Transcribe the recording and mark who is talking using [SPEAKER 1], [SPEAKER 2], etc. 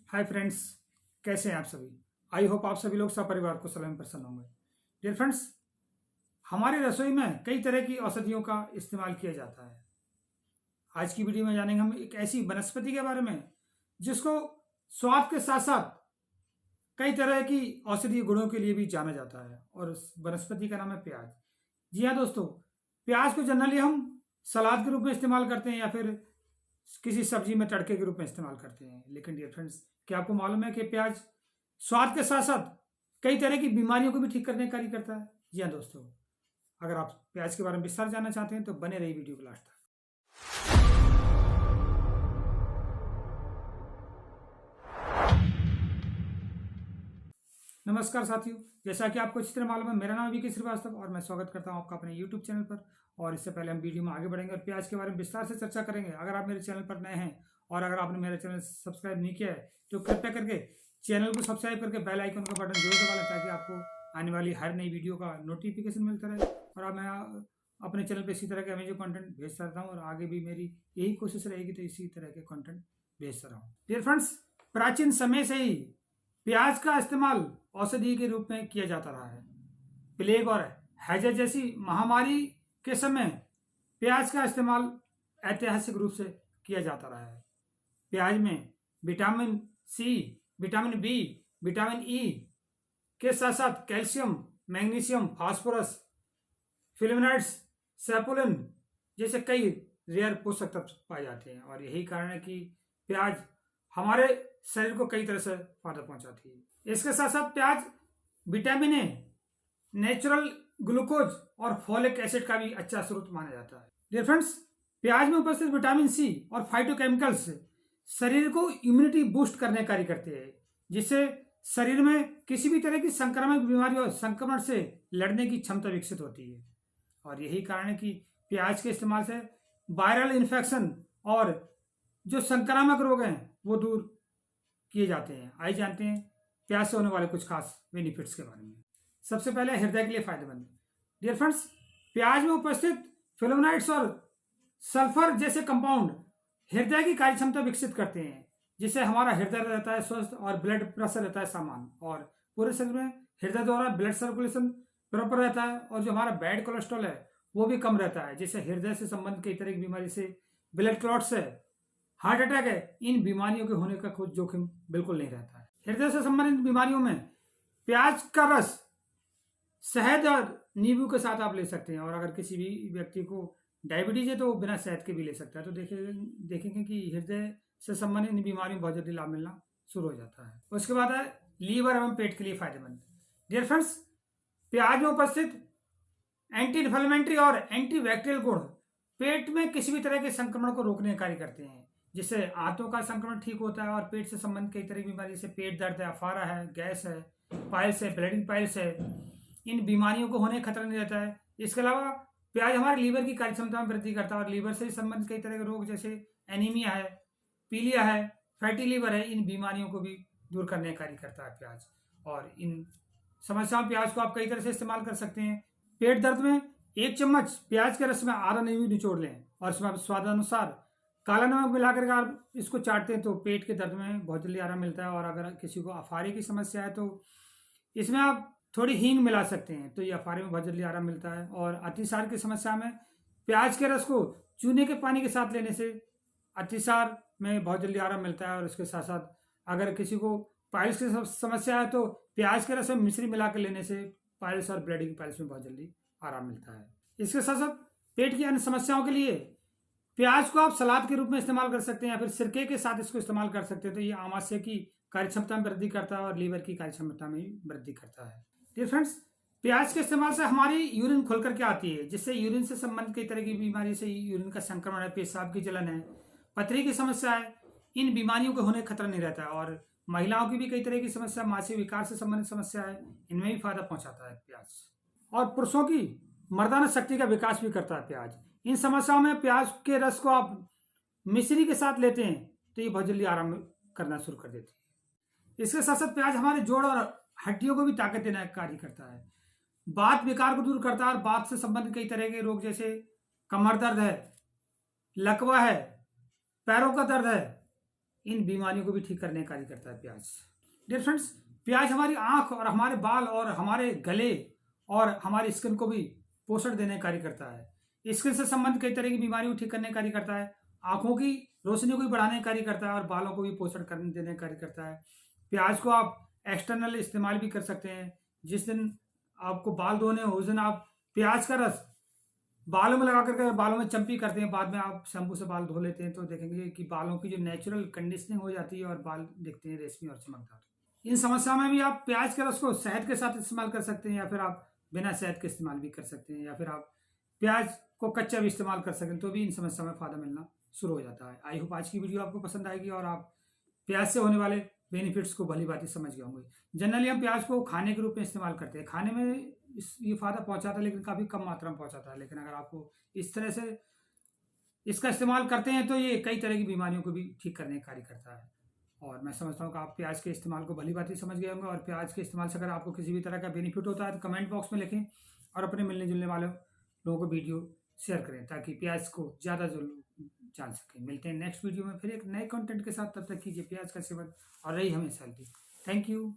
[SPEAKER 1] Hi friends, कैसे हैं आप सभी। आई होप आप सभी लोग सपरिवार को सलाम प्रसन्न होंगे। डियर फ्रेंड्स, हमारी रसोई में कई तरह की औषधियों का इस्तेमाल किया जाता है। आज की वीडियो में जानेंगे हम एक ऐसी वनस्पति के बारे में जिसको स्वाद के साथ साथ कई तरह की औषधीय गुणों के लिए भी जाना जाता है, और उस वनस्पति का नाम है प्याज। जी हाँ दोस्तों, प्याज को जनरली हम सलाद के रूप में इस्तेमाल करते हैं या फिर किसी सब्जी में तड़के के रूप में इस्तेमाल करते हैं। लेकिन डियर फ्रेंड्स, क्या आपको मालूम है कि प्याज स्वाद के साथ साथ कई तरह की बीमारियों को भी ठीक करने का कार्य करता है। जी हाँ दोस्तों, अगर आप प्याज के बारे में विस्तार जानना चाहते हैं तो बने रहिए वीडियो को लास्ट तक। नमस्कार साथियों, जैसा कि आपको अच्छी तरह मालूम है, मेरा नाम वीके श्रीवास्तव और मैं स्वागत करता हूं आपका अपने यूट्यूब चैनल पर। और इससे पहले हम वीडियो में आगे बढ़ेंगे और प्याज के बारे में विस्तार से चर्चा करेंगे। अगर आप मेरे चैनल पर नए हैं और अगर आपने मेरा चैनल सब्सक्राइब नहीं किया है तो कृपया करके चैनल को सब्सक्राइब करके बेल आइकन का बटन जरूर दबा लें, ताकि आपको आने वाली हर नई वीडियो का नोटिफिकेशन मिलता रहे। और अब मैं अपने चैनल पर इसी तरह के अमेजिंग कंटेंट भेजता रहता हूँ और आगे भी मेरी यही कोशिश रहेगी तो इसी तरह के कंटेंट भेजता रहूँ। डियर फ्रेंड्स, प्राचीन समय से ही प्याज का इस्तेमाल औषधि के रूप में किया जाता रहा है। प्लेग और हैजा जैसी महामारी के समय प्याज का इस्तेमाल ऐतिहासिक रूप से किया जाता रहा है। प्याज में vitamin C, vitamin B, vitamin E के साथ साथ calcium, magnesium, phosphorus, flavonoids, saponin जैसे कई रेयर पोषक तत्व पाए जाते हैं। और यही कारण है कि प्याज हमारे शरीर को कई तरह से फायदा पहुंचाती है। इसके साथ साथ प्याज विटामिन ए, नेचुरल ग्लूकोज और फोलिक एसिड का भी अच्छा स्रोत माना जाता है। डियर फ्रेंड्स, प्याज में उपस्थित विटामिन सी और फाइटोकेमिकल्स शरीर को इम्यूनिटी बूस्ट करने कार्य करते हैं, जिससे शरीर में किसी भी तरह की संक्रामक बीमारी और संक्रमण से लड़ने की क्षमता विकसित होती है। और यही कारण है कि प्याज के इस्तेमाल से वायरल इन्फेक्शन और जो संक्रामक रोग हैं वो दूर किए जाते हैं। आइए जानते हैं प्याज से होने वाले कुछ खास बेनिफिट्स के बारे में। सबसे पहले हृदय के लिए फायदेमंद। डियर फ्रेंड्स, प्याज में उपस्थित फ्लेवोनॉइड्स और सल्फर जैसे कंपाउंड हृदय की कार्यक्षमता विकसित करते हैं, जिससे हमारा हृदय रहता है स्वस्थ और ब्लड प्रेशर रहता है सामान्य, और पूरे शरीर में हृदय द्वारा ब्लड सर्कुलेशन प्रॉपर रहता है। और जो हमारा बैड कोलेस्ट्रॉल है वो भी कम रहता है, जिससे हृदय से संबंधित कई तरह की बीमारी से, ब्लड क्लॉट्स है, हार्ट अटैक है, इन बीमारियों के होने का कोई जोखिम बिल्कुल नहीं रहता है। हृदय से संबंधित बीमारियों में प्याज का रस शहद और नींबू के साथ आप ले सकते हैं। और अगर किसी भी व्यक्ति को डायबिटीज है तो वो बिना शहद के भी ले सकता है। तो देखेंगे कि हृदय से संबंधित इन बीमारियों में बहुत जल्दी लाभ मिलना शुरू हो जाता है। उसके बाद है लीवर एवं पेट के लिए फायदेमंद। डियर फ्रेंड्स, प्याज में उपस्थित एंटी इन्फ्लेमेटरी और एंटी बैक्टीरियल गुण पेट में किसी भी तरह के संक्रमण को रोकने का कार्य करते हैं, जिससे आंतों का संक्रमण ठीक होता है। और पेट से संबंधित कई तरह की बीमारी जैसे पेट दर्द है, अफारा है, गैस है, पाइल्स है, ब्लीडिंग पाइल्स है, इन बीमारियों को होने का खतरा नहीं रहता है। इसके अलावा प्याज हमारे लीवर की कार्यक्षमता में वृद्धि करता है और लीवर से संबंधित कई तरह के रोग जैसे एनीमिया है, पीलिया है, फैटी लीवर है, इन बीमारियों को भी दूर करने का कार्य करता है प्याज। और इन समस्याओं प्याज को आप कई तरह से इस्तेमाल कर सकते हैं। पेट दर्द में 1 चम्मच प्याज के रस में आधा नींबू निचोड़ लें और इसमें आप स्वादानुसार काला नमक मिलाकर आप इसको चाटते हैं तो पेट के दर्द में बहुत जल्दी आराम मिलता है। और अगर किसी को अफारे की समस्या है तो इसमें आप थोड़ी हींग मिला सकते हैं, तो ये अफारे में बहुत जल्दी आराम मिलता है। और अतिसार की समस्या में प्याज के रस को चूने के पानी के साथ लेने से अतिसार में बहुत जल्दी आराम मिलता है। और इसके साथ साथ अगर किसी को पाइल्स की समस्या है तो प्याज के रस में मिश्री मिला कर लेने से पाइल्स और ब्लीडिंग पाइल्स में बहुत जल्दी आराम मिलता है। इसके साथ साथ पेट की अन्य समस्याओं के लिए प्याज को आप सलाद के रूप में इस्तेमाल कर सकते हैं या फिर सिरके के साथ इसको इस्तेमाल कर सकते हैं। तो ये आमाशय की कार्यक्षमता में वृद्धि करता है और लीवर की कार्यक्षमता में वृद्धि करता है। डियर फ्रेंड्स, प्याज के इस्तेमाल से हमारी यूरिन खुल करके आती है, जिससे यूरिन से संबंधित कई तरह की बीमारी से यूरिन का संक्रमण है, पेशाब की जलन है, पथरी की समस्या है, इन बीमारियों को होने का खतरा नहीं रहता है। और महिलाओं की भी कई तरह की समस्या, मासिक विकार से संबंधित समस्या है, इनमें भी फायदा पहुंचाता है प्याज। और पुरुषों की मर्दाना शक्ति का विकास भी करता है प्याज। इन समस्याओं में प्याज के रस को आप मिश्री के साथ लेते हैं तो ये बहुत जल्दी आराम करना शुरू कर देती है। इसके साथ साथ प्याज हमारे जोड़ और हड्डियों को भी ताकत देने का कार्य करता है, बात विकार को दूर करता है। और बात से संबंधित कई तरह के रोग जैसे कमर दर्द है, लकवा है, पैरों का दर्द है, इन बीमारियों को भी ठीक करने का कार्य करता है प्याज। डियर फ्रेंड्स, प्याज हमारी आँख और हमारे बाल और हमारे गले और हमारी स्किन को भी पोषण देने का कार्य करता है। स्किन से संबंधित कई तरह की बीमारियों को ठीक करने का कार्य करता है, आँखों की रोशनी को भी बढ़ाने का कार्य करता है और बालों को भी पोषण करने देने का कार्य करता है। प्याज को आप एक्सटर्नल इस्तेमाल भी कर सकते हैं। जिस दिन आपको बाल धोने हो उस दिन आप प्याज का रस बालों में लगा करके बालों में चंपी करते हैं, बाद में आप शैम्पू से बाल धो लेते हैं, तो देखेंगे कि बालों की जो नेचुरल कंडीशनिंग हो जाती है और बाल दिखते हैं रेशमी और चमकदार। इन समस्याओं में भी आप प्याज के रस को शहद के साथ इस्तेमाल कर सकते हैं, या फिर आप बिना शहद के इस्तेमाल भी कर सकते हैं, या फिर आप प्याज को कच्चा भी इस्तेमाल कर सकते हैं, तो भी इन समस्याओं में फ़ायदा मिलना शुरू हो जाता है। आई होप आज की वीडियो आपको पसंद आएगी और आप प्याज से होने वाले बेनिफिट्स को भली भांति समझ गए होंगे। जनरली हम प्याज को खाने के रूप में इस्तेमाल करते हैं, खाने में ये फ़ायदा पहुंचाता है लेकिन काफ़ी कम मात्रा में पहुंचाता है। लेकिन अगर आपको इस तरह से इसका इस्तेमाल करते हैं तो ये कई तरह की बीमारियों को भी ठीक करने का कार्य करता है। और मैं समझता हूँ कि आप प्याज के इस्तेमाल को भली भांति समझ गए होंगे, और प्याज के इस्तेमाल से अगर आपको किसी भी तरह का बेनिफिट होता है तो कमेंट बॉक्स में लिखें और अपने मिलने जुलने वाले लोगों को वीडियो शेयर करें ताकि प्याज को ज़्यादा जो लोग जान सकें। मिलते हैं नेक्स्ट वीडियो में फिर एक नए कंटेंट के साथ, तब तक कीजिए प्याज का सेवन और रही हमेशा हेल्दी। Thank you.